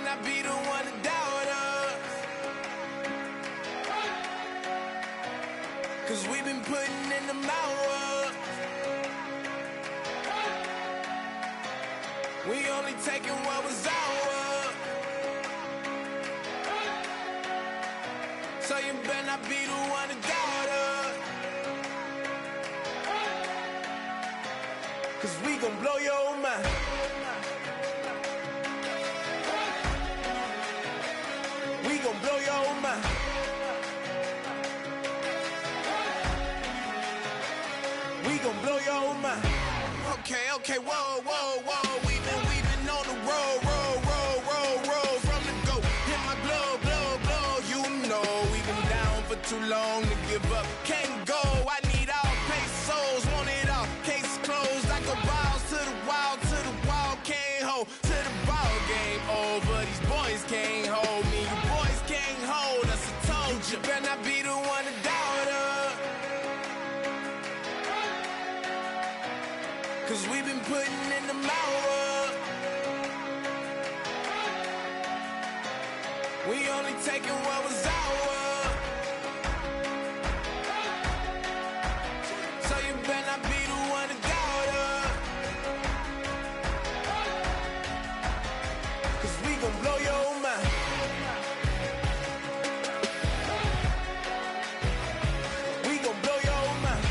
not be the one to doubt us. 'Cause we've been putting in the hours. We only taking what was ours. So you better not be the one to doubt us. 'Cause we gon' blow your mind. We gon' blow your mind. We gon' blow your mind. Okay, whoa. We've been on the road. From the go, hit my blow. You know we've been down for too long to give up. Can't go. I need all pesos, want it all. Case closed. I go balls to the wall. Can't hold to the ball game over. These boys can't hold me. You boys can't hold us. I told you. Better not be the one to doubt us. 'Cause we've been putting in the hours. We only taking what was ours. So you better not be the one to doubt us. 'Cause we gon' blow your mind. We gon' blow your mind.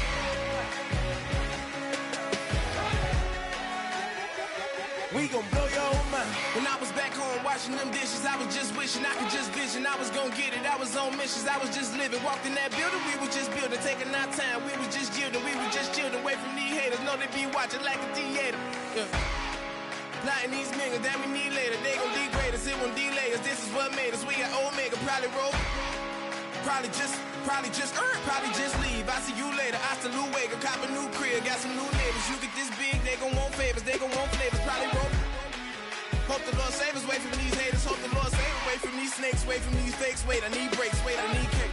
We gon' blow your mind. When I was back home washing them dishes, I was just wishing I could just vision. I was gon' get it, I was on missions, I was just living. Walked in that building, we was just building, taking our time. We was just yielding, we was just chilling. Away from these haters, know they be watching like a theater. Yeah. Plotting these niggas that we need later. They gon' degrade us, it won't delay us. This is what made us. We got Omega, probably roll. Probably just leave. I see you later. I salute Wake, cop a new crib, got some new neighbors. You get this big, they gon' want favors, they gon' want flavors. Probably roll. Hope the Lord save us, away from these haters. Hope the Lord save us, away from these snakes, away from these fakes. Wait, I need breaks, wait, I need cake.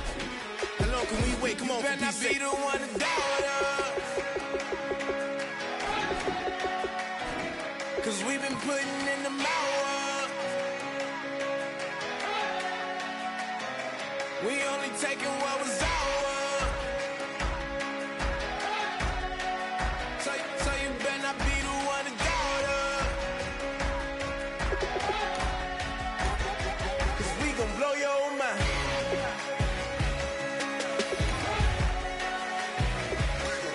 How long can we wait? Come on, you better not be the one to doubt us. 'Cause we've been putting in the hours. We only taking what was ours. So you better not be the one to doubt us. 'Cause we gon' blow your mind.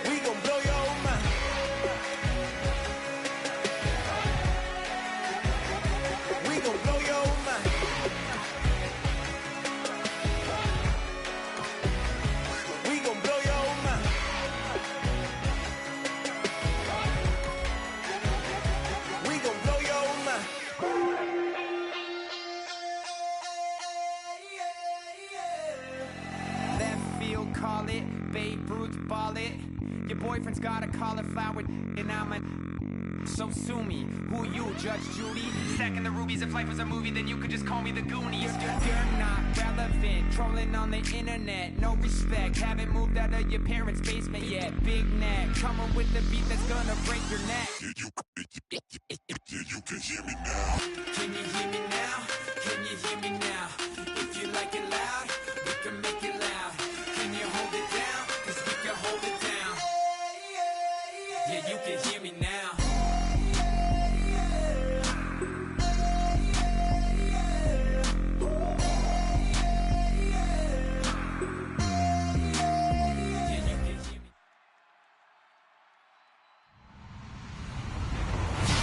We gon' blow your mind. We gon' blow your mind. We gon' blow your mind. We gon' blow your mind. Left field, call it. Babe Ruth, ball it. Your boyfriend's got a cauliflower, and I'm a. So sue me. Who you, Judge Judy? Stacking the rubies. If life was a movie, then you could just call me the Goonies. You're not relevant. Trolling on the internet. No respect. Haven't moved out of your parents' basement yet. Big neck. Coming with the beat that's gonna break your neck. You can hear me now. Can you hear me now? Can you hear me now? If you like it loud, we can make it loud. Can you hold it down? 'Cause we can hold it down. Yeah, you can hear me now.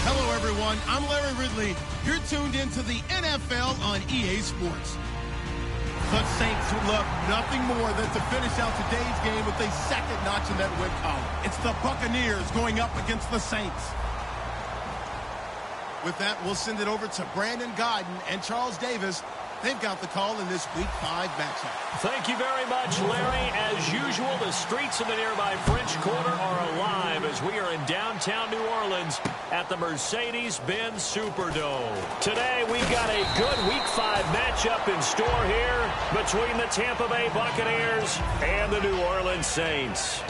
Hello, everyone. I'm Larry Ridley. You're tuned into the NFL on EA Sports. The Saints would love nothing more than to finish out today's game with a second notch in that win column. It's the Buccaneers going up against the Saints. With that, we'll send it over to Brandon Godden and Charles Davis. They've got the call in this Week 5 matchup. Thank you very much, Larry. As usual, the streets of the nearby French Quarter are alive as we are in downtown New Orleans at the Mercedes-Benz Superdome. Today, we've got a good Week 5 matchup in store here between the Tampa Bay Buccaneers and the New Orleans Saints.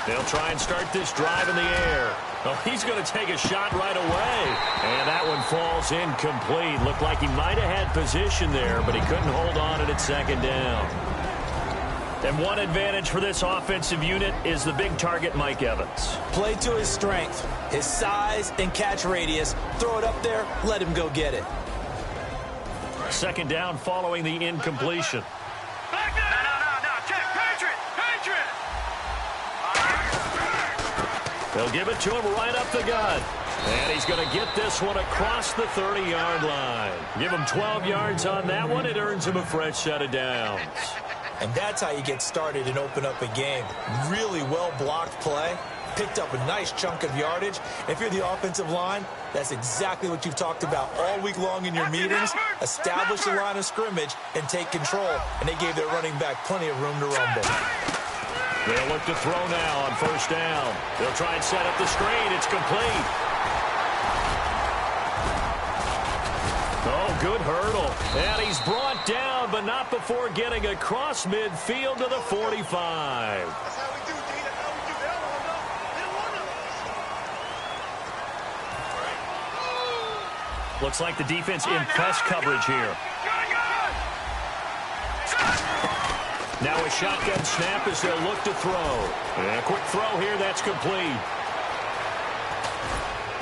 They'll try and start this drive in the air. Oh, he's going to take a shot right away. And that one falls incomplete. Looked like he might have had position there, but he couldn't hold on at second down. And one advantage for this offensive unit is the big target, Mike Evans. Play to his strength, his size and catch radius. Throw it up there, let him go get it. Second down following the incompletion. They'll give it to him right up the gut. And he's going to get this one across the 30-yard line. Give him 12 yards on that one. It earns him a fresh set of downs. And that's how you get started and open up a game. Really well-blocked play. Picked up a nice chunk of yardage. If you're the offensive line, that's exactly what you've talked about all week long in your meetings. Establish the line of scrimmage and take control. And they gave their running back plenty of room to rumble. They'll look to throw now on first down. They'll try and set up the screen. It's complete. Oh, good hurdle. And he's brought down, but not before getting across midfield to the 45. Looks like the defense in press coverage here. Now a shotgun snap as they'll look to throw. And a quick throw here, that's complete.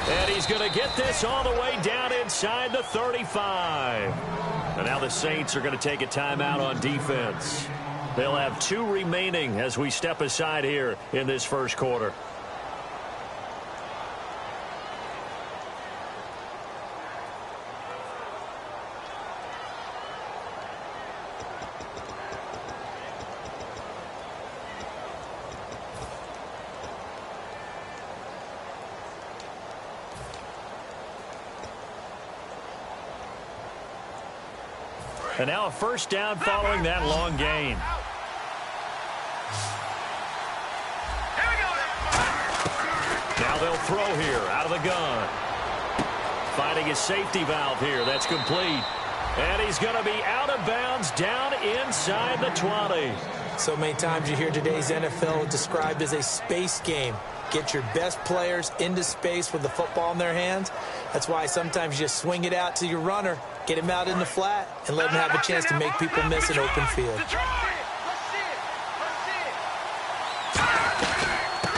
And he's going to get this all the way down inside the 35. And now the Saints are going to take a timeout on defense. They'll have 2 remaining as we step aside here in this first quarter. And now a first down following that long gain. Now they'll throw here out of the gun. Finding his safety valve here. That's complete. And he's going to be out of bounds down inside the 20. So many times you hear today's NFL described as a space game. Get your best players into space with the football in their hands. That's why sometimes you just swing it out to your runner, get him out in the flat, and let him have a chance to make people miss an open field.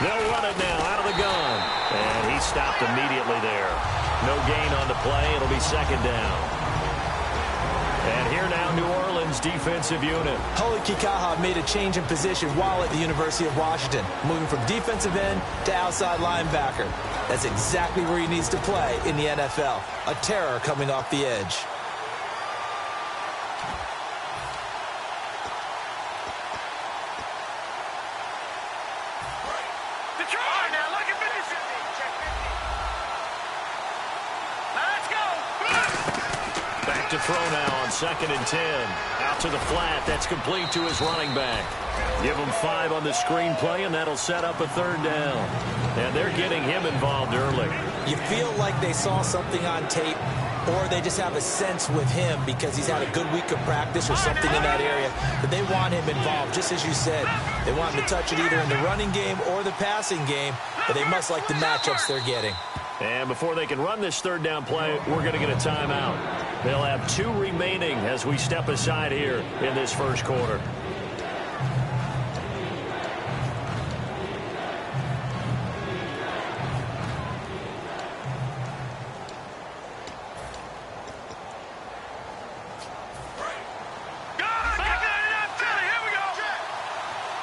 They'll run it now out of the gun. And he stopped immediately there. No gain on the play. It'll be second down. And here now, New Orleans defensive unit. Huli Kikaha made a change in position while at the University of Washington, moving from defensive end to outside linebacker. That's exactly where he needs to play in the NFL. A terror coming off the edge. To throw now on 2nd and 10. Out to the flat. That's complete to his running back. Give him 5 on the screenplay, and that'll set up a third down. And they're getting him involved early. You feel like they saw something on tape, or they just have a sense with him because he's had a good week of practice or something in that area, that they want him involved, just as you said. They want him to touch it either in the running game or the passing game, but they must like the matchups they're getting. And before they can run this third down play, we're going to get a timeout. They'll have 2 remaining as we step aside here in this first quarter.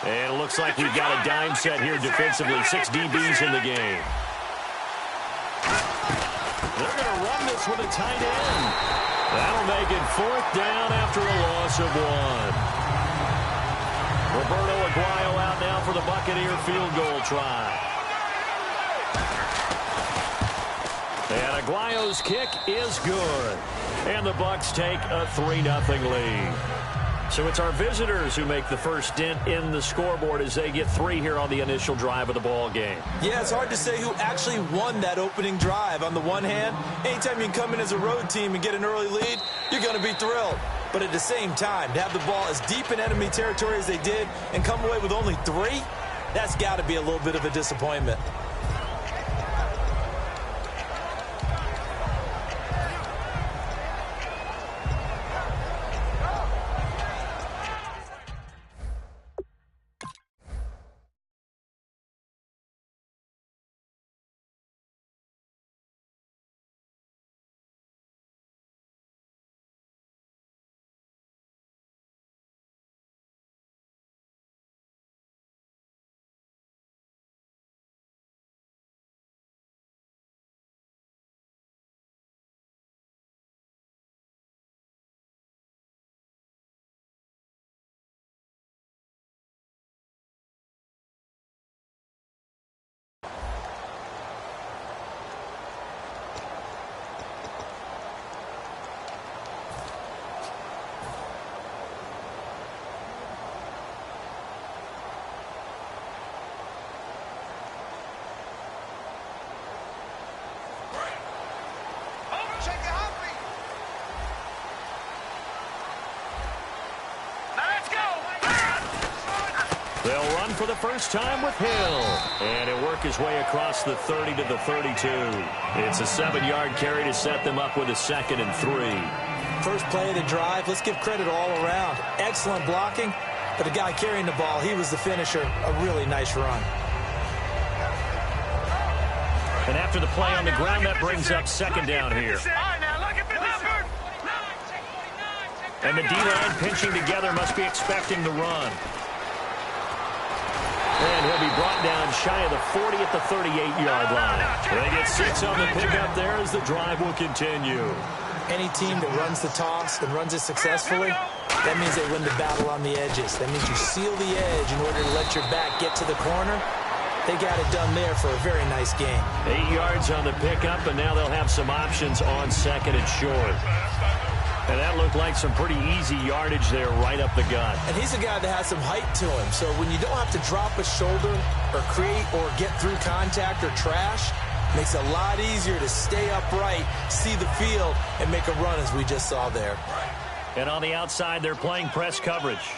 And it looks like we've got a dime set here defensively. 6 DBs in the game. They're going to run this with a tight end. That'll make it 4th down after a loss of 1. Roberto Aguayo out now for the Buccaneer field goal try. And Aguayo's kick is good. And the Bucs take a 3-0 lead. So it's our visitors who make the first dent in the scoreboard as they get 3 here on the initial drive of the ball game. Yeah, it's hard to say who actually won that opening drive. On the one hand, anytime you can come in as a road team and get an early lead, you're going to be thrilled. But at the same time, to have the ball as deep in enemy territory as they did and come away with only 3, That's got to be a little bit of a disappointment. They'll run for the first time with Hill. And he'll work his way across the 30 to the 32. It's a 7-yard carry to set them up with a 2nd and 3. First play of the drive, let's give credit all around. Excellent blocking, but the guy carrying the ball, he was the finisher. A really nice run. And after the play on the ground, that brings up 2nd down here. And the D-line pinching together must be expecting the run. And he'll be brought down shy of the 40 at the 38-yard line. They get 6 on the pickup there as the drive will continue. Any team that runs the toss and runs it successfully, that means they win the battle on the edges. That means you seal the edge in order to let your back get to the corner. They got it done there for a very nice game. 8 yards on the pickup, and now they'll have some options on 2nd and short. And that looked like some pretty easy yardage there right up the gut. And he's a guy that has some height to him. So when you don't have to drop a shoulder or create or get through contact or trash, makes it a lot easier to stay upright, see the field, and make a run as we just saw there. And on the outside, they're playing press coverage.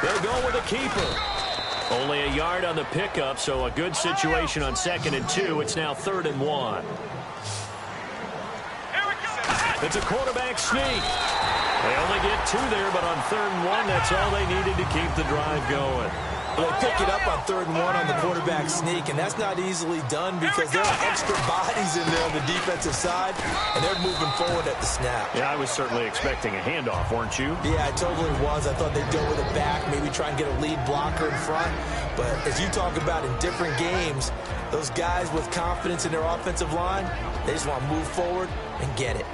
They'll go with a keeper. Only a yard on the pickup, so a good situation on 2nd and 2. It's now 3rd and 1. It's a quarterback sneak. They only get 2 there, but on 3rd and 1, that's all they needed to keep the drive going. Well, they pick it up on 3rd and 1 on the quarterback sneak, and that's not easily done because there are extra bodies in there on the defensive side, and they're moving forward at the snap. Yeah, I was certainly expecting a handoff, weren't you? Yeah, I totally was. I thought they'd go with it back, maybe try and get a lead blocker in front. But as you talk about in different games, those guys with confidence in their offensive line, they just want to move forward and get it.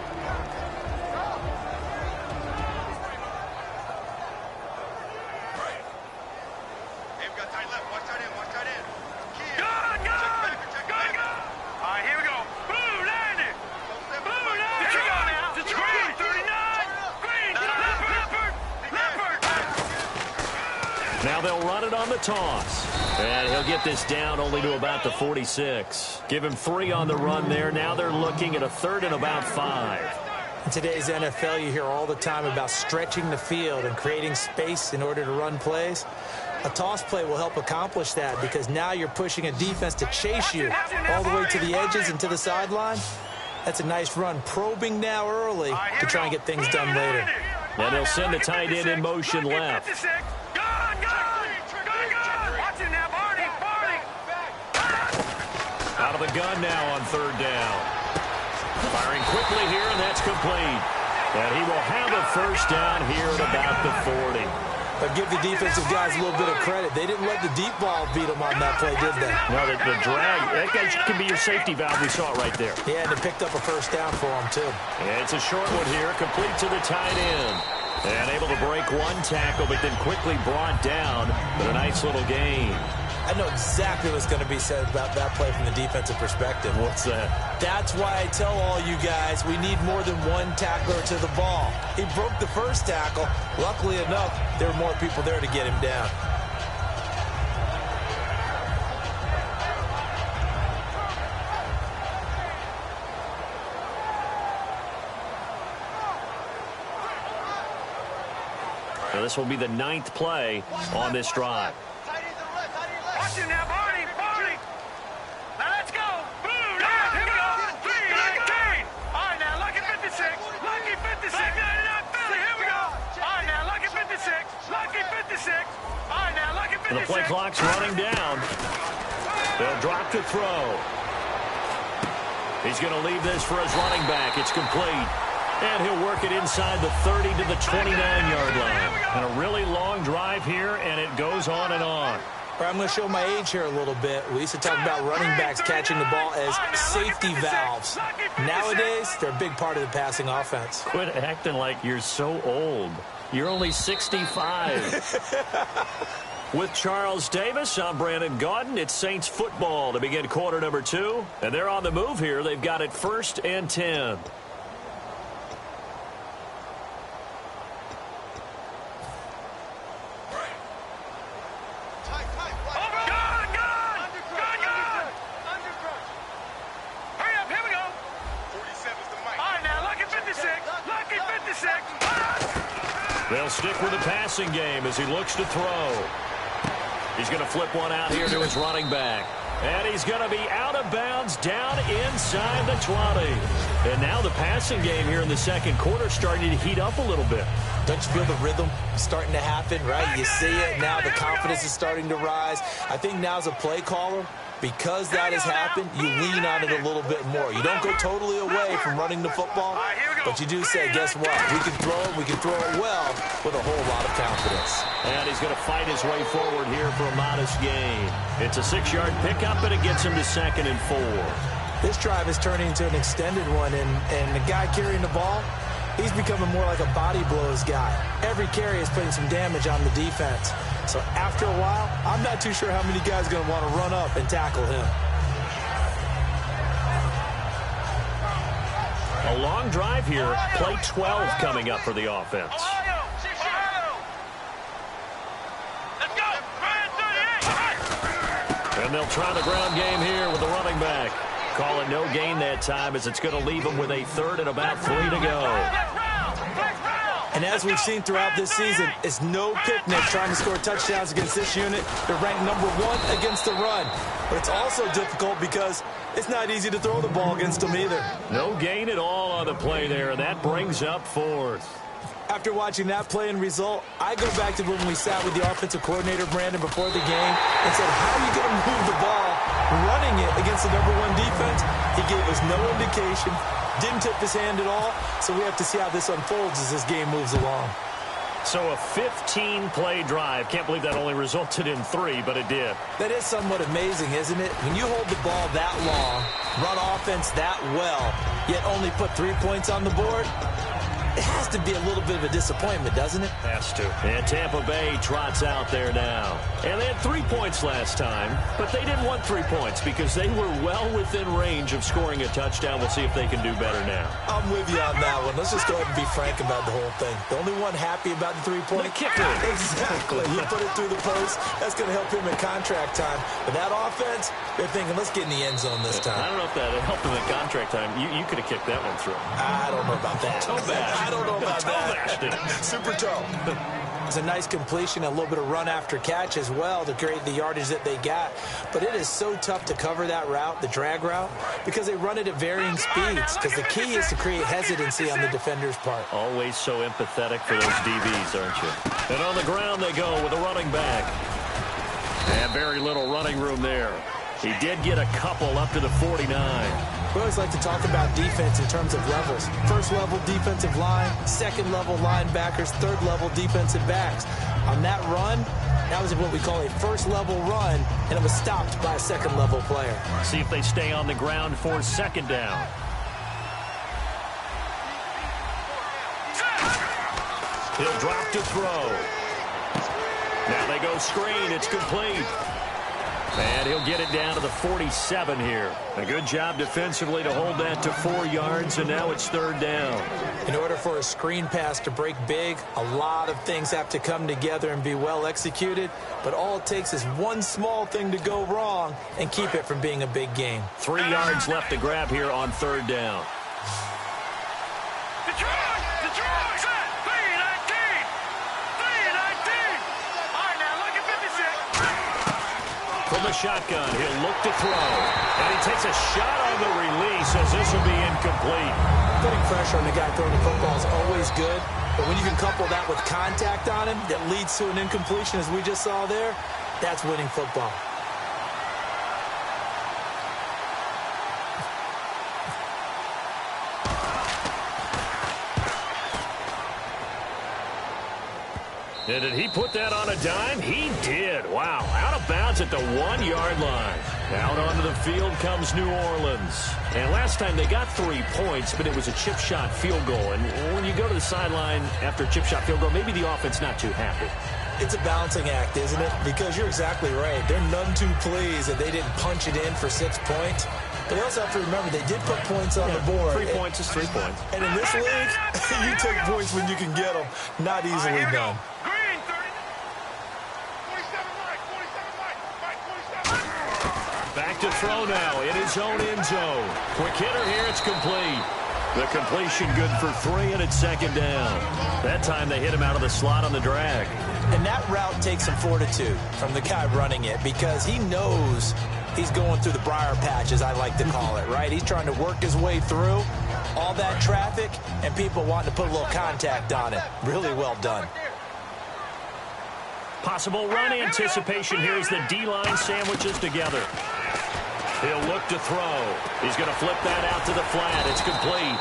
Now they'll run it on the toss. And he'll get this down only to about the 46. Give him 3 on the run there. Now they're looking at a 3rd and about 5. In today's NFL, you hear all the time about stretching the field and creating space in order to run plays. A toss play will help accomplish that because now you're pushing a defense to chase you all the way to the edges and to the sideline. That's a nice run, probing now early to try and get things done later. And they'll send the tight end in motion left. Out of the gun now on 3rd down. Firing quickly here, and that's complete. And he will have a 1st down here at about the 40. But give the defensive guys a little bit of credit. They didn't let the deep ball beat them on that play, did they? No, the drag, that can be your safety valve. We saw it right there. Yeah, and they picked up a 1st down for them, too. And it's a short one here, complete to the tight end. And able to break 1 tackle, but then quickly brought down. But a nice little gain. I know exactly what's going to be said about that play from the defensive perspective. What's that? That's why I tell all you guys we need more than 1 tackler to the ball. He broke the 1st tackle. Luckily enough, there were more people there to get him down. So this will be the 9th play on this drive. Watch it now, Barney. Now let's go. Boom. Now, here we go. 319. All right, now, Lucky 56. Lucky 56. Here we go. All right, now, Lucky 56. Lucky 56. All right, now, Lucky 56. And the play clock's running down. They'll drop to throw. He's going to leave this for his running back. It's complete. And he'll work it inside the 30 to the 29-yard line. And a really long drive here, and it goes on and on. I'm going to show my age here a little bit. We used to talk about running backs catching the ball as safety valves. Nowadays, they're a big part of the passing offense. Quit acting like you're so old. You're only 65. With Charles Davis, I'm Brandon Gaudin. It's Saints football to begin quarter number 2. And they're on the move here. They've got it 1st and 10. They'll stick with the passing game as he looks to throw. He's going to flip one out here to his running back. And he's going to be out of bounds down inside the 20. And now the passing game here in the second quarter starting to heat up a little bit. Don't you feel the rhythm starting to happen, right? You see it. Now the confidence is starting to rise. I think now as a play caller, because that has happened, you lean on it a little bit more. You don't go totally away from running the football, but you do say, guess what? We can throw it well with a whole lot of confidence. And he's going to fight his way forward here for a modest gain. It's a 6-yard pickup, and it gets him to 2nd and 4. This drive is turning into an extended one, and the guy carrying the ball, he's becoming more like a body blows guy. Every carry is putting some damage on the defense. So after a while, I'm not too sure how many guys are going to want to run up and tackle him. A long drive here. Play 12 coming up for the offense. And they'll try the ground game here with the running back. Call it no gain that time as it's going to leave them with a 3rd and about 3 to go. And as we've seen throughout this season, it's no picnic trying to score touchdowns against this unit. They're ranked number 1 against the run. But it's also difficult because it's not easy to throw the ball against them either. No gain at all on the play there. That brings up 4th. After watching that play and result, I go back to when we sat with the offensive coordinator, Brandon, before the game and said, how are you going to move the ball running it against the number 1 defense? He gave us no indication, didn't tip his hand at all, so we have to see how this unfolds as this game moves along. So a 15-play drive. Can't believe that only resulted in 3, but it did. That is somewhat amazing, isn't it? When you hold the ball that long, run offense that well, yet only put 3 points on the board, it has to be a little bit of a disappointment, doesn't it? Has to. And Tampa Bay trots out there now. And they had 3 points last time, but they didn't want 3 points because they were well within range of scoring a touchdown. We'll see if they can do better now. I'm with you on that one. Let's just go ahead and be frank about the whole thing. The only one happy about the 3-point kicker. Exactly. You put it through the post. That's going to help him at contract time. But that offense, they're thinking, let's get in the end zone this time. I don't know if that helped him at contract time. You could have kicked that one through. I don't know about that. Toe bash. I don't know about that. Toe Super toe. It's a nice completion, a little bit of run after catch as well to create the yardage that they got. But it is so tough to cover that route, the drag route, because they run it at varying speeds. Because the key is to create hesitancy on the defender's part. Always so empathetic for those DBs, aren't you? And on the ground they go with a running back. And very little running room there. He did get a couple up to the 49. We always like to talk about defense in terms of levels. First level defensive line, second level linebackers, third level defensive backs. On that run, that was what we call a first level run, and it was stopped by a second level player. See if they stay on the ground for 2nd down. He'll drop to throw. Now they go screen. It's complete. And he'll get it down to the 47 here. A good job defensively to hold that to 4 yards, and now it's 3rd down. In order for a screen pass to break big, a lot of things have to come together and be well executed, but all it takes is one small thing to go wrong and keep it from being a big game. 3 yards left to grab here on 3rd down. Detroit! from the shotgun. He'll look to throw. And he takes a shot on the release as this will be incomplete. Putting pressure on the guy throwing the football is always good. But when you can couple that with contact on him that leads to an incompletion, as we just saw there, that's winning football. And did he put that on a dime? He did. Wow. Out of bounds at the 1-yard line. Out onto the field comes New Orleans. And last time they got 3 points, but it was a chip shot field goal. And when you go to the sideline after a chip shot field goal, maybe the offense not too happy. It's a balancing act, isn't it? Because you're exactly right. They're none too pleased that they didn't punch it in for 6 points. But they also have to remember they did put points on the board. 3 points is 3 points. And in this league, you take points when you can get them. Not easily done. Back to throw now in his own end zone. Quick hitter here, it's complete. The completion good for 3, and it's second down. That time they hit him out of the slot on the drag. And that route takes some fortitude from the guy running it because he knows he's going through the briar patch, as I like to call it, right? He's trying to work his way through all that traffic and people wanting to put a little contact on it. Really well done. Possible run anticipation here as the D-line sandwiches together. He'll look to throw. He's going to flip that out to the flat. It's complete.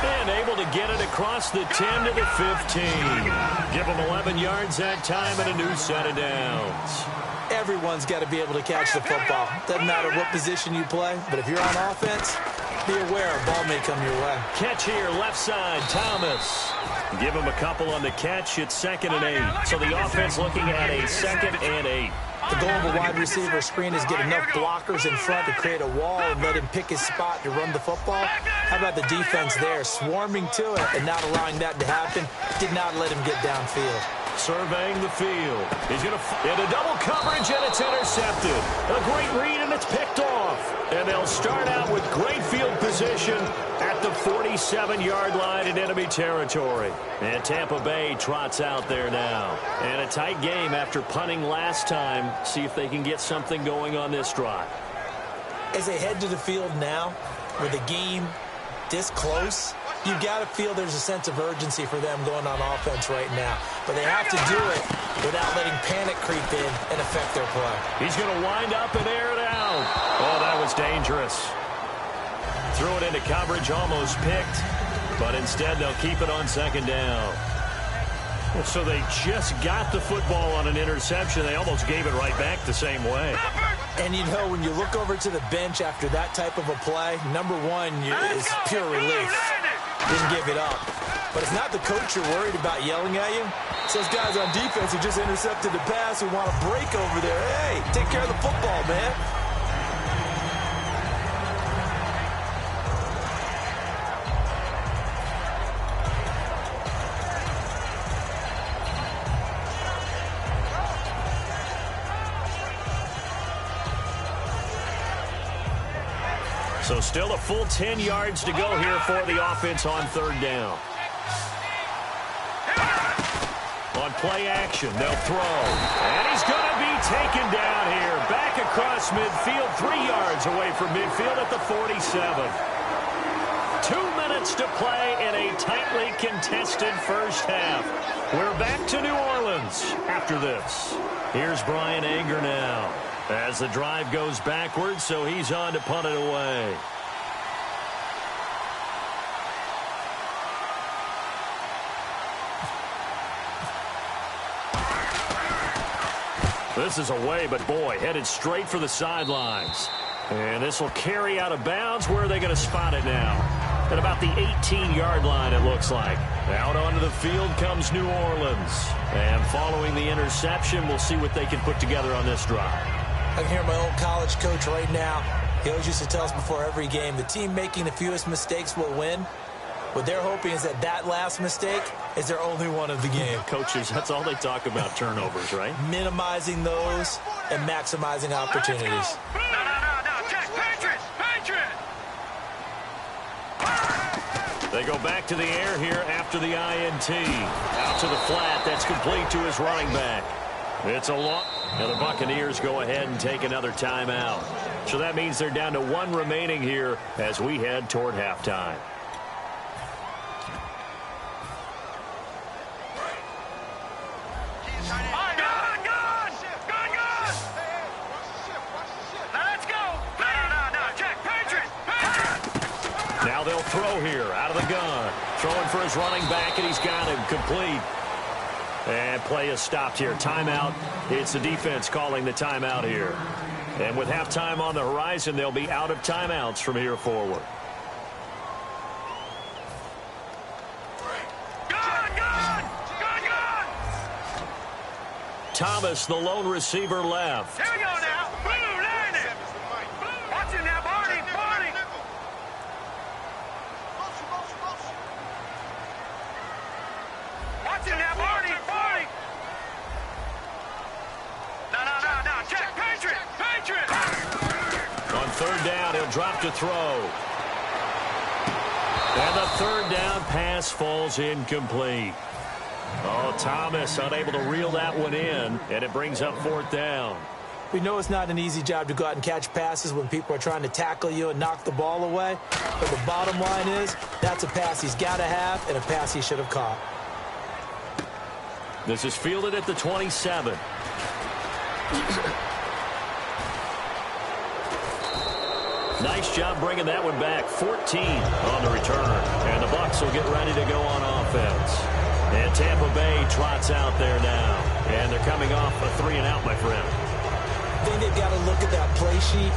And able to get it across the 10 to the 15. Give him 11 yards that time and a new set of downs. Everyone's got to be able to catch the football. Doesn't matter what position you play, but if you're on offense, be aware a ball may come your way. Catch here, left side, Thomas. Give him a couple on the catch. It's 2nd and 8. So the offense looking at a 2nd and 8. The goal of a wide receiver screen is get enough blockers in front to create a wall and let him pick his spot to run the football. How about the defense there, swarming to it and not allowing that to happen? Did not let him get downfield. Surveying the field. He's going to into double coverage, and it's intercepted. A great read, and it's picked off. And they'll start out with great field position at the 47-yard line in enemy territory. And Tampa Bay trots out there now. And a tight game after punting last time. See if they can get something going on this drive. As they head to the field now, with the game this close, you've got to feel there's a sense of urgency for them going on offense right now. But they have to do it without letting panic creep in and affect their play. He's going to wind up and air it out. Oh, that was dangerous. Threw it into coverage, almost picked. But instead, they'll keep it on 2nd down. So they just got the football on an interception. They almost gave it right back the same way. And, you know, when you look over to the bench after that type of a play, number one is pure relief. Didn't give it up. But it's not the coach you're worried about yelling at you. It's those guys on defense who just intercepted the pass who want to break over there. Hey, take care of the football, man. So still a full 10 yards to go here for the offense on 3rd down. On play action, they'll throw. And he's going to be taken down here. Back across midfield, 3 yards away from midfield at the 47. 2 minutes to play in a tightly contested first half. We're back to New Orleans after this. Here's Brian Anger now. As the drive goes backwards, so he's on to punt it away. This is away, but boy, headed straight for the sidelines. And this will carry out of bounds. Where are they going to spot it now? At about the 18-yard line, it looks like. Out onto the field comes New Orleans. And following the interception, we'll see what they can put together on this drive. I can hear my old college coach right now. He always used to tell us before every game, the team making the fewest mistakes will win. What they're hoping is that last mistake is their only one of the game. Coaches, that's all they talk about, turnovers, right? Minimizing those and maximizing opportunities. No. Check. Patriots. They go back to the air here after the INT. Out to the flat. That's complete to his running back. It's a long. Now the Buccaneers go ahead and take another timeout. So that means they're down to 1 remaining here as we head toward halftime. Now they'll throw here out of the gun. Throwing for his running back, and he's got him complete. And play is stopped here. Timeout. It's the defense calling the timeout here. And with halftime on the horizon, they'll be out of timeouts from here forward. Thomas, the lone receiver, left. Here we go now. Blue, line it. Watch it now, Barney. Watch it now, Barney. No. Check, Patriot. On third down, he'll drop to throw. And the third down pass falls incomplete. Oh, Thomas unable to reel that one in, and it brings up fourth down. We know it's not an easy job to go out and catch passes when people are trying to tackle you and knock the ball away. But the bottom line is, that's a pass he's got to have and a pass he should have caught. This is fielded at the 27. Nice job bringing that one back. 14 on the return. And the Bucs will get ready to go on offense. And Tampa Bay trots out there now. And they're coming off a 3-and-out, my friend. I think they've got to look at that play sheet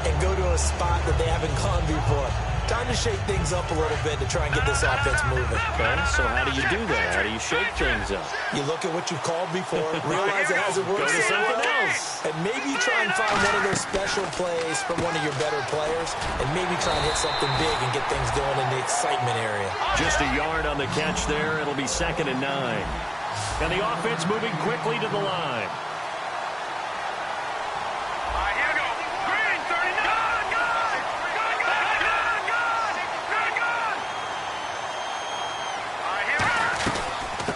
and go to a spot that they haven't gone before. Time to shake things up a little bit to try and get this offense moving. Okay, so how do you do that? How do you shake things up? You look at what you've called before, realize it hasn't worked. Go to something else. And maybe try and find one of those special plays from one of your better players, and maybe try and hit something big and get things going in the excitement area. Just a yard on the catch there. It'll be 2nd and 9. And the offense moving quickly to the line.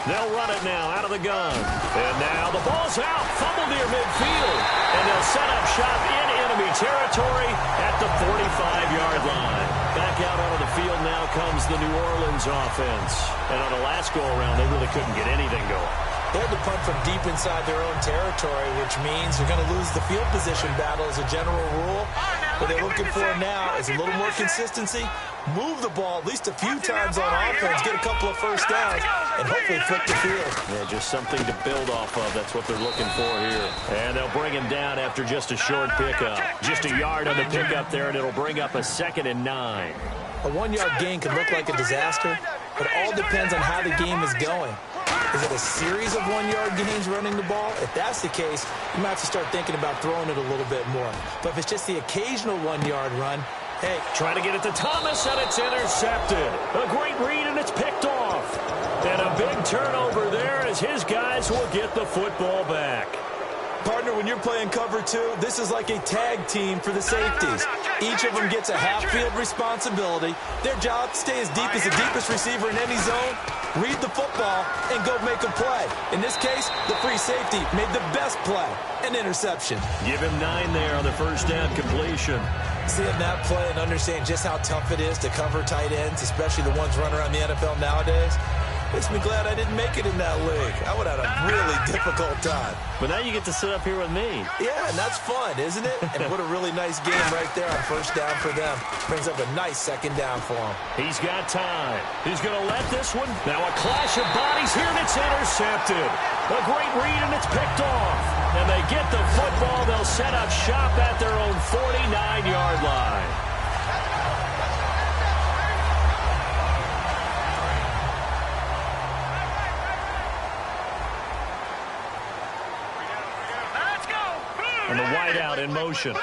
They'll run it now out of the gun. And now the ball's out. Fumble near midfield. And they'll set up shop in enemy territory at the 45-yard line. Back out onto the field now comes the New Orleans offense. And on the last go-around, they really couldn't get anything going. They had to punt from deep inside their own territory, which means they're going to lose the field position battle as a general rule. What they're looking for now is a little more consistency, move the ball at least a few times on offense, get a couple of first downs, and hopefully flip the field. Yeah, just something to build off of. That's what they're looking for here. And they'll bring him down after just a short pickup. Just a yard on the pickup there, and it'll bring up a 2nd and 9. A 1-yard gain can look like a disaster, but it all depends on how the game is going. Is it a series of 1-yard gains running the ball? If that's the case, you might have to start thinking about throwing it a little bit more. But if it's just the occasional 1-yard run, hey. Trying to get it to Thomas, and it's intercepted. A great read, and it's picked off. And a big turnover there as his guys will get the football back. Partner, when you're playing cover 2, this is like a tag team for the safeties. Each of them gets a half-field responsibility. Their job, stay as deep as the deepest receiver in any zone, read the football, and go make a play. In this case, the free safety made the best play, an interception. Give him 9 there on the first down completion. Seeing that play and understand just how tough it is to cover tight ends, especially the ones running around the NFL nowadays, makes me glad I didn't make it in that league. I would have had a really difficult time. But now you get to sit up here with me. Yeah, and that's fun, isn't it? And what a really nice game right there on first down for them. Brings up a nice 2nd down for him. He's got time. He's going to let this one. Now a clash of bodies here, and it's intercepted. A great read, and it's picked off. And they get the football. They'll set up shop at their own 49-yard line. And the wideout in motion.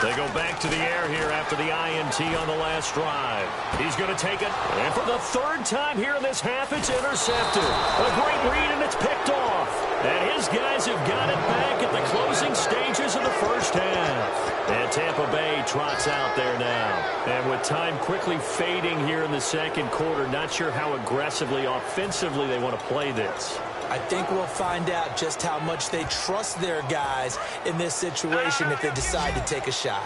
They go back to the air here after the INT on the last drive. He's going to take it. And for the 3rd time here in this half, it's intercepted. A great read, and it's picked off. And his guys have got it back at the closing stages of the first half. And Tampa Bay trots out there now. And with time quickly fading here in the second quarter, not sure how aggressively, offensively they want to play this. I think we'll find out just how much they trust their guys in this situation if they decide to take a shot.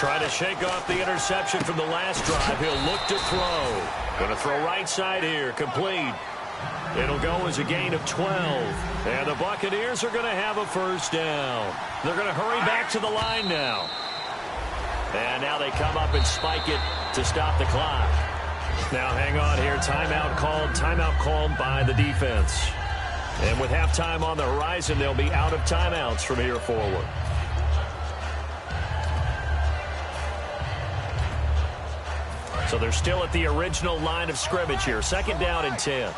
Trying to shake off the interception from the last drive. He'll look to throw. Going to throw right side here. Complete. It'll go as a gain of 12. And the Buccaneers are going to have a first down. They're going to hurry back to the line now. And now they come up and spike it to stop the clock. Now hang on here. Timeout called by the defense. And with halftime on the horizon, they'll be out of timeouts from here forward. So they're still at the original line of scrimmage here. Second down and 10.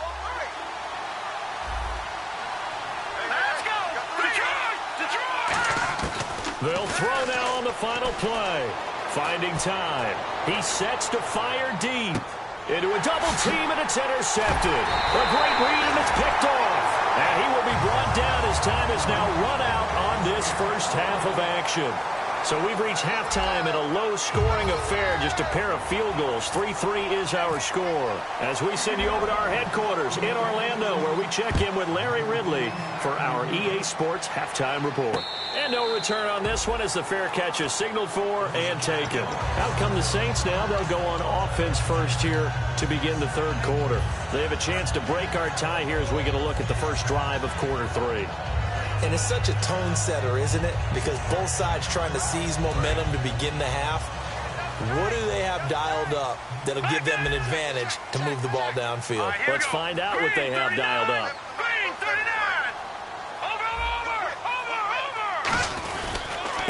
They'll throw now on the final play. Finding time. He sets to fire deep. Into a double team, and it's intercepted. A great read, and it's picked off. And he will be brought down as time is now run out on this first half of action. So we've reached halftime in a low-scoring affair, just a pair of field goals. 3-3 is our score. As we send you over to our headquarters in Orlando, where we check in with Larry Ridley for our EA Sports Halftime Report. And no return on this one as the fair catch is signaled for and taken. Out come the Saints now. They'll go on offense first here to begin the third quarter. They have a chance to break our tie here as we get a look at the first drive of quarter three. And it's such a tone setter, isn't it? Because both sides trying to seize momentum to begin the half. What do they have dialed up that'll give them an advantage to move the ball downfield? Let's find out what they have dialed up.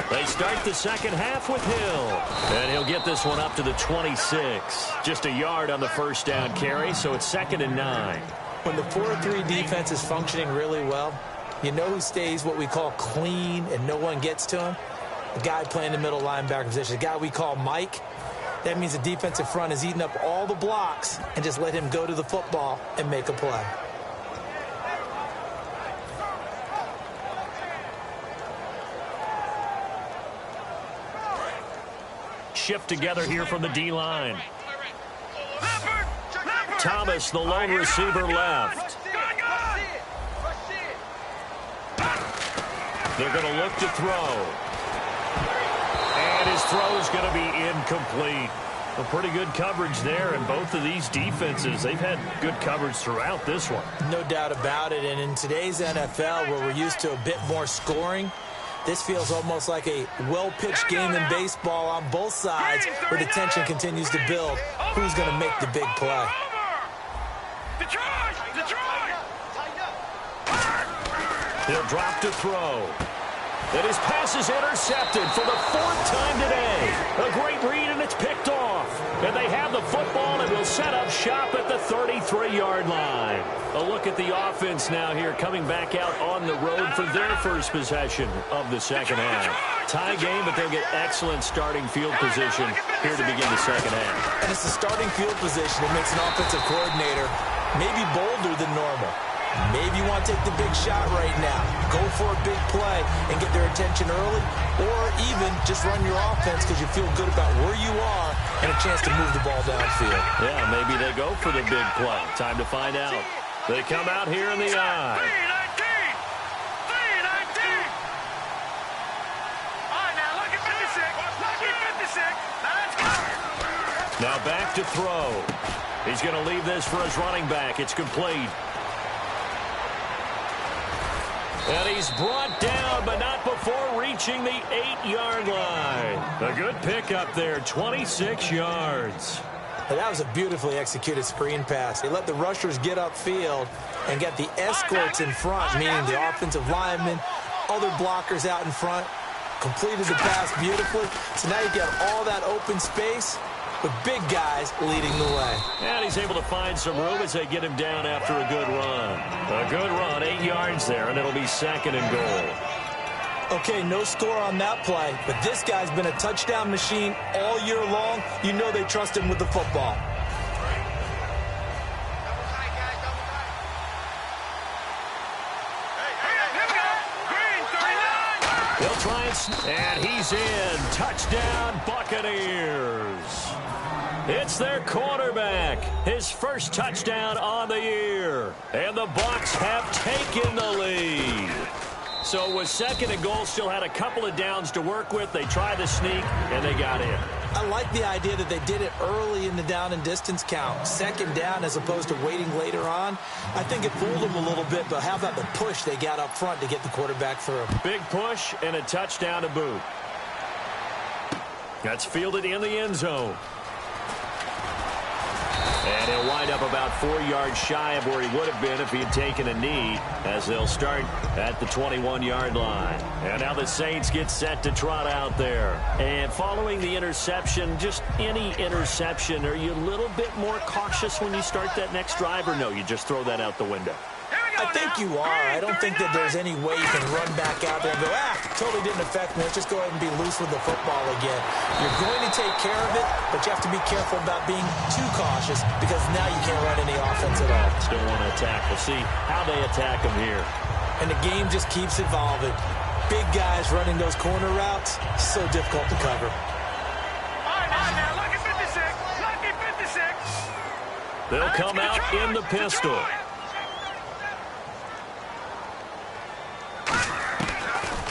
They start the second half with Hill. And he'll get this one up to the 26. Just a yard on the first down carry, so it's 2nd and 9. When the 4-3 defense is functioning really well, you know who stays what we call clean and no one gets to him? The guy playing the middle linebacker position, the guy we call Mike. That means the defensive front is eating up all the blocks and just let him go to the football and make a play. Shift together here from the D-line. Thomas, the lone receiver, left. They're going to look to throw. And his throw is going to be incomplete. A pretty good coverage there, and both of these defenses, they've had good coverage throughout this one. No doubt about it, and in today's NFL, where we're used to a bit more scoring, this feels almost like a well-pitched game in baseball on both sides, where the tension continues to build. Who's going to make the big play? He'll drop to throw. And his pass is intercepted for the 4th time today. A great read, and it's picked off. And they have the football and will set up shop at the 33-yard line. A look at the offense now here, coming back out on the road for their first possession of the second half. Tie game, but they'll get excellent starting field position here to begin the second half. And it's the starting field position that makes an offensive coordinator maybe bolder than normal. Maybe you want to take the big shot right now. Go for a big play and get their attention early, or even just run your offense because you feel good about where you are and a chance to move the ball downfield. Yeah, maybe they go for the big play. Time to find out. They come out here in the eye. Now back to throw. He's going to leave this for his running back. It's complete. And he's brought down, but not before reaching the 8-yard line. A good pickup there, 26 yards. And that was a beautifully executed screen pass. They let the rushers get upfield and get the escorts in front, meaning the offensive linemen, other blockers out in front, completed the pass beautifully. So now you get all that open space with big guys leading the way. And he's able to find some room as they get him down after a good run. A good run, 8 yards there, and it'll be 2nd and goal. Okay, no score on that play, but this guy's been a touchdown machine all year long. You know they trust him with the football. And he's in. Touchdown, Buccaneers. It's their quarterback. His first touchdown on the year. And the Bucs have taken the lead. So with second and goal, still had a couple of downs to work with. They tried to sneak, and they got in. I like the idea that they did it early in the down and distance count. Second down as opposed to waiting later on. I think it fooled them a little bit, but how about the push they got up front to get the quarterback through? Big push and a touchdown to boot. That's fielded in the end zone. And he'll wind up about 4 yards shy of where he would have been if he had taken a knee, as they'll start at the 21-yard line. And now the Saints get set to trot out there. And following the interception, just any interception, are you a little bit more cautious when you start that next drive, or no, you just throw that out the window? I think you are. I don't think that there's any way you can run back out there and go, totally didn't affect me. Let's just go ahead and be loose with the football again. You're going to take care of it, but you have to be careful about being too cautious because now you can't run any offense at all. Still want to attack. We'll see how they attack them here. And the game just keeps evolving. Big guys running those corner routes, so difficult to cover. All right, now, lucky 56. Lucky 56. They'll come out in the pistol.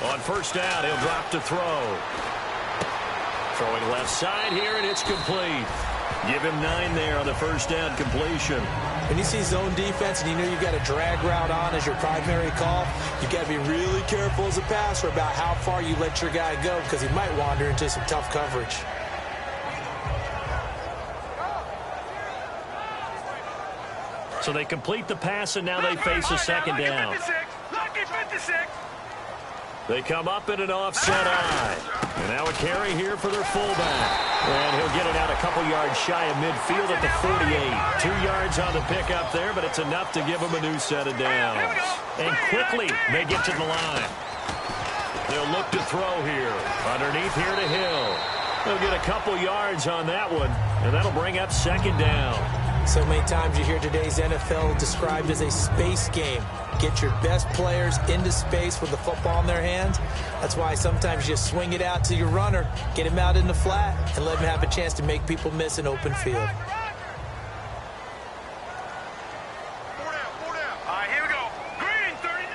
On first down, he'll drop to throw. Throwing left side here, and it's complete. Give him 9 there on the first down completion. When you see zone defense and you know you've got a drag route on as your primary call, you've got to be really careful as a passer about how far you let your guy go because he might wander into some tough coverage. So they complete the pass, and now they face a second down. Lucky 56. They come up in an offset eye. And now a carry here for their fullback. And he'll get it out a couple yards shy of midfield at the 48. 2 yards on the pickup there, but it's enough to give them a new set of downs. And quickly they get to the line. They'll look to throw here. Underneath here to Hill. They'll get a couple yards on that one, and that'll bring up second down. So many times you hear today's NFL described as a space game. Get your best players into space with the football in their hands. That's why sometimes you swing it out to your runner, get him out in the flat, and let him have a chance to make people miss an open field. All right, here we go. Green, 30.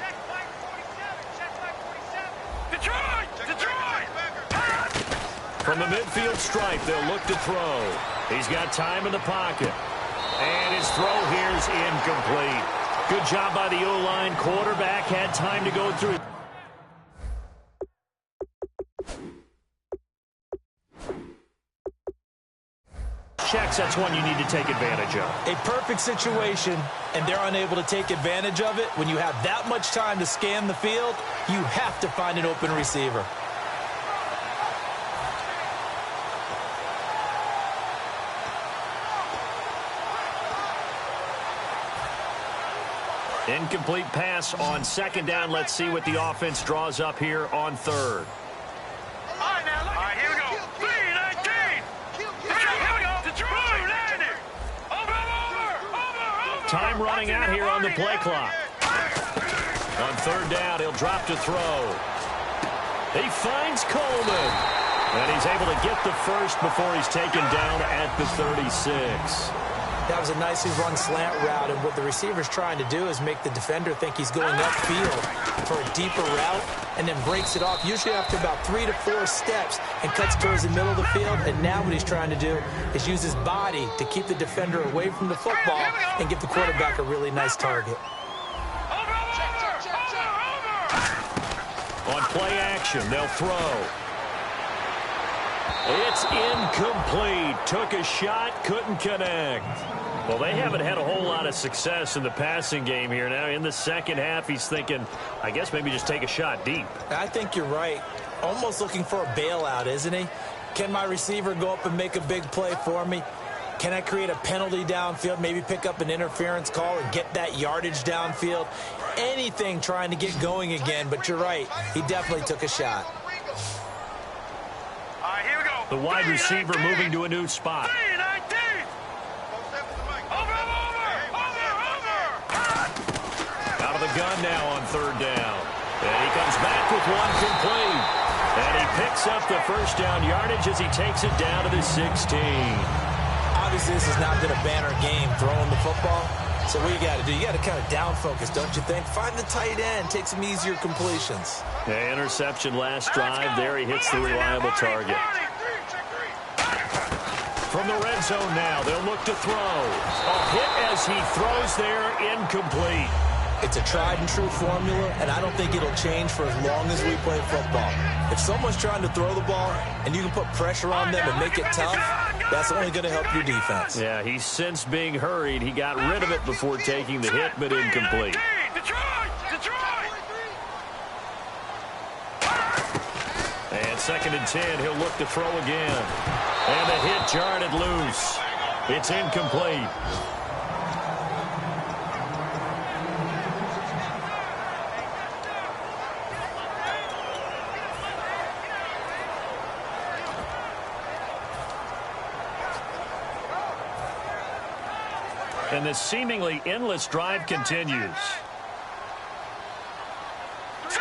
Check flag 47. Check flag 47. Detroit! From the midfield stripe, they'll look to throw. He's got time in the pocket. And his throw here's incomplete. Good job by the O-line. Quarterback had time to go through. Checks, that's one you need to take advantage of. A perfect situation, and they're unable to take advantage of it. When you have that much time to scan the field, you have to find an open receiver. Incomplete pass on second down. Let's see what the offense draws up here on third. All right, here we go. 3-19. Here we go. Detroit, 90. Over. Time running out here on the play clock. On third down, he'll drop to throw. He finds Coleman. And he's able to get the first before he's taken down at the 36. That was a nicely run slant route, and what the receiver's trying to do is make the defender think he's going upfield for a deeper route and then breaks it off, usually after about 3 to 4 steps, and cuts towards the middle of the field. And now what he's trying to do is use his body to keep the defender away from the football and give the quarterback a really nice target. On play action, they'll throw. It's incomplete. Took a shot, couldn't connect. Well, they haven't had a whole lot of success in the passing game here. Now in the second half, he's thinking, I guess maybe just take a shot deep. I think you're right. Almost looking for a bailout, isn't he? Can my receiver go up and make a big play for me? Can I create a penalty downfield, maybe pick up an interference call and get that yardage downfield? Anything trying to get going again, but you're right. He definitely took a shot. All right, here we go. The wide receiver moving to a new spot. 3-19. Over. Out of the gun now on third down. And he comes back with one complete. And he picks up the first down yardage as he takes it down to the 16. Obviously, this has not been a banner game throwing the football. So what you got to do, you got to kind of down focus, don't you think? Find the tight end, take some easier completions. The interception last drive. There he hits the reliable target. From the red zone now, they'll look to throw. A hit as he throws there, incomplete. It's a tried-and-true formula, and I don't think it'll change for as long as we play football. If someone's trying to throw the ball and you can put pressure on them and make it tough, that's only going to help your defense. Yeah, he's since being hurried. He got rid of it before taking the hit, but incomplete. And 2nd and 10, he'll look to throw again. And the hit jarred it loose. It's incomplete. And this seemingly endless drive continues.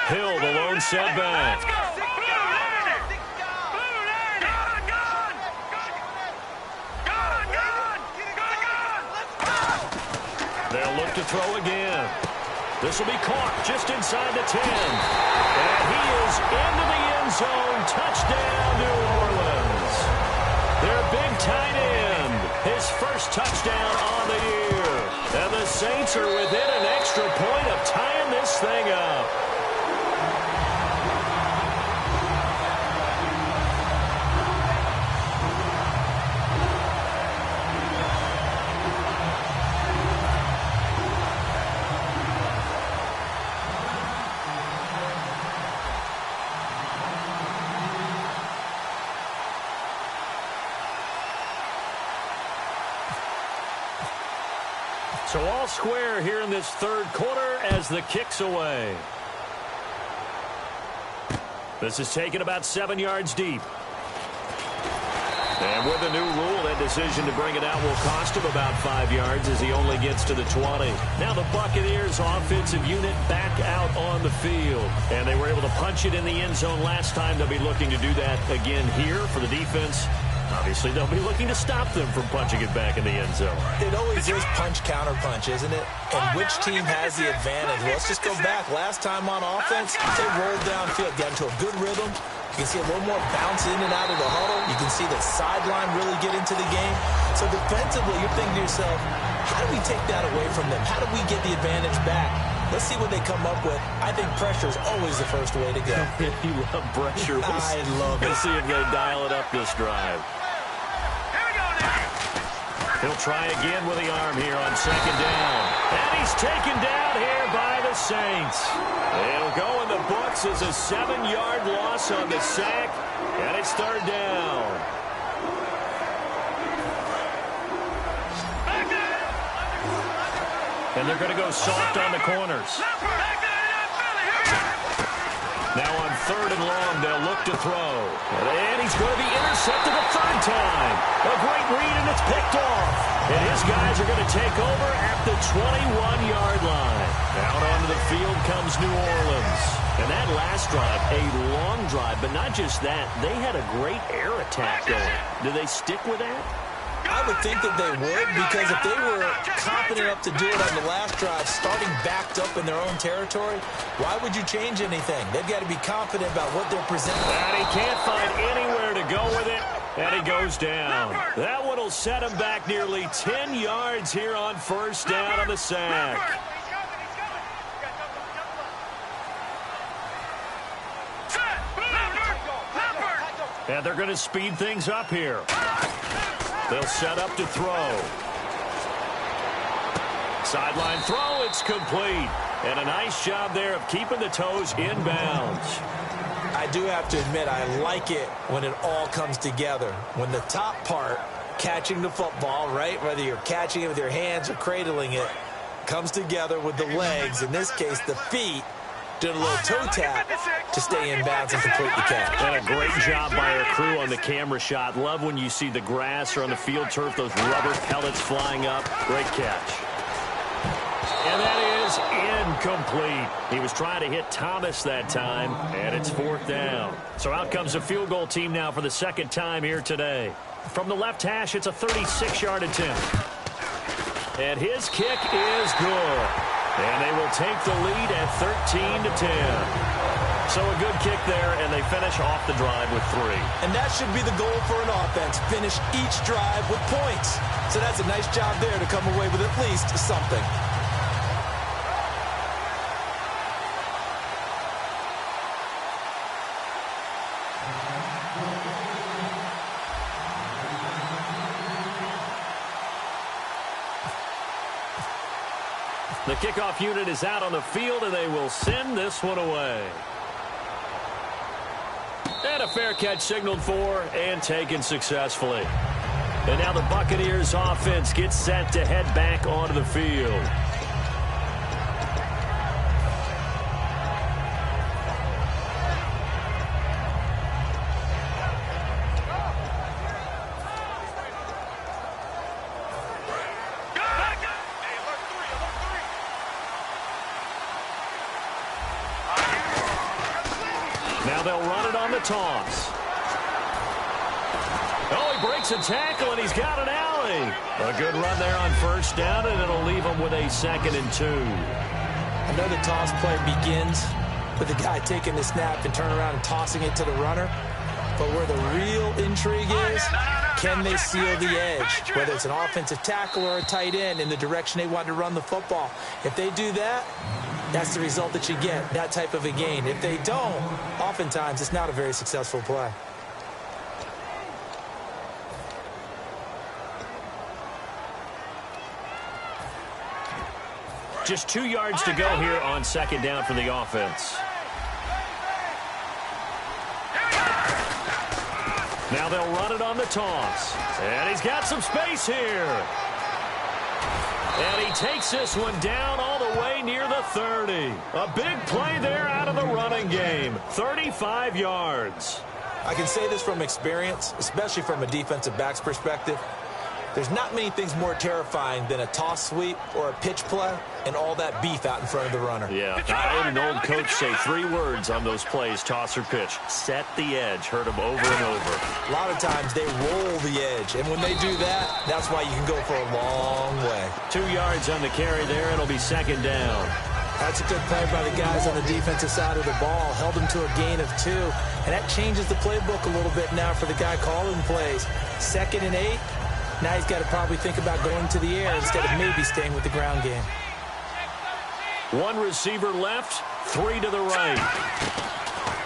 Hill, the lone setback. They'll look to throw again. This will be caught just inside the 10. And he is into the end zone. Touchdown, New Orleans. Their big tight end. His first touchdown on the year. And the Saints are within an extra point of tying this thing up. So all square here in this third quarter as the kick's away. This is taken about 7 yards deep. And with the new rule, that decision to bring it out will cost him about 5 yards as he only gets to the 20. Now the Buccaneers offensive unit back out on the field. And they were able to punch it in the end zone last time. They'll be looking to do that again here for the defense. Obviously, they'll be looking to stop them from punching it back in the end zone. It always is punch-counter-punch, isn't it? And which team has the advantage? Well, let's just go back. Last time on offense, they rolled downfield, got into a good rhythm. You can see a little more bounce in and out of the huddle. You can see the sideline really get into the game. So defensively, you're thinking to yourself, how do we take that away from them? How do we get the advantage back? Let's see what they come up with. I think pressure is always the first way to go. You love pressure. I love it. We'll see if they dial it up this drive. He'll try again with the arm here on 2nd down. And he's taken down here by the Saints. It'll go in the books as a 7-yard loss on the sack. And it's 3rd down. And they're going to go soft on the corners. Now on 3rd and long, they'll look to throw. And he's going to be intercepted a 3rd time. A great read, and it's picked off. And his guys are going to take over at the 21-yard line. Out onto the field comes New Orleans. And that last drive, a long drive, but not just that. They had a great air attack going. Do they stick with that? I would think that they would, because if they were confident enough to do it on the last drive, starting backed up in their own territory, why would you change anything? They've got to be confident about what they're presenting. And he can't find anywhere to go with it, and he goes down. That one will set him back nearly 10 yards here on 1st down on the sack. And they're going to speed things up here. They'll set up to throw. Sideline throw, it's complete. And a nice job there of keeping the toes inbounds. I do have to admit, I like it when it all comes together. When the top part, catching the football, right, whether you're catching it with your hands or cradling it, comes together with the legs, in this case the feet, doing a little toe tap to stay in bounds and complete the catch. And a great job by our crew on the camera shot. Love when you see the grass or on the field turf, those rubber pellets flying up. Great catch. And that is incomplete. He was trying to hit Thomas that time, and it's 4th down. So out comes a field goal team now for the second time here today. From the left hash, it's a 36-yard attempt. And his kick is good. And they will take the lead at 13-10. So a good kick there, and they finish off the drive with 3. And that should be the goal for an offense. Finish each drive with points. So that's a nice job there to come away with at least something. The kickoff unit is out on the field, and they will send this one away. And a fair catch signaled for and taken successfully. And now the Buccaneers offense gets set to head back onto the field. Now they'll run it on the toss. Oh, he breaks a tackle, and he's got an alley. A good run there on 1st down, and it'll leave him with a 2nd and 2. I know the toss play begins with the guy taking the snap and turning around and tossing it to the runner. But where the real intrigue is, can they seal the edge? Whether it's an offensive tackle or a tight end in the direction they want to run the football. If they do that, that's the result that you get, that type of a gain. If they don't, oftentimes it's not a very successful play. Just 2 yards to go here on 2nd down for the offense. Now they'll run it on the toss. And he's got some space here. And he takes this one down all the way near the 30. A big play there out of the running game. 35 yards. I can say this from experience, especially from a defensive back's perspective. There's not many things more terrifying than a toss sweep or a pitch play and all that beef out in front of the runner. Yeah, I heard an old coach say 3 words on those plays, toss or pitch. Set the edge. Heard them over and over. A lot of times they roll the edge, and when they do that, that's why you can go for a long way. 2 yards on the carry there. It'll be 2nd down. That's a good play by the guys on the defensive side of the ball. Held them to a gain of 2, and that changes the playbook a little bit now for the guy calling plays. 2nd and 8. Now he's got to probably think about going to the air instead of maybe staying with the ground game. 1 receiver left, 3 to the right.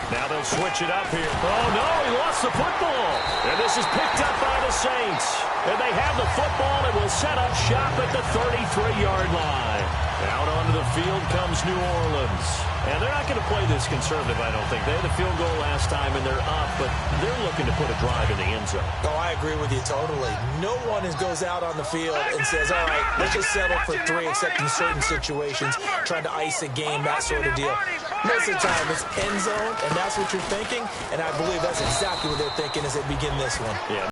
Now they'll switch it up here. Oh, no, he lost the football. And this is picked up by the Saints. And they have the football and will set up shop at the 33-yard line. Out onto the field comes New Orleans. And they're not going to play this conservative, I don't think. They had the field goal last time, and they're up, but they're looking to put a drive in the end zone. Oh, I agree with you totally. No one goes out on the field and says, all right, let's just settle for 3, except in certain situations, trying to ice a game, that sort of deal. Most of the time, it's end zone, and that's what you're thinking, and I believe that's exactly what they're thinking as they begin this one. Yeah.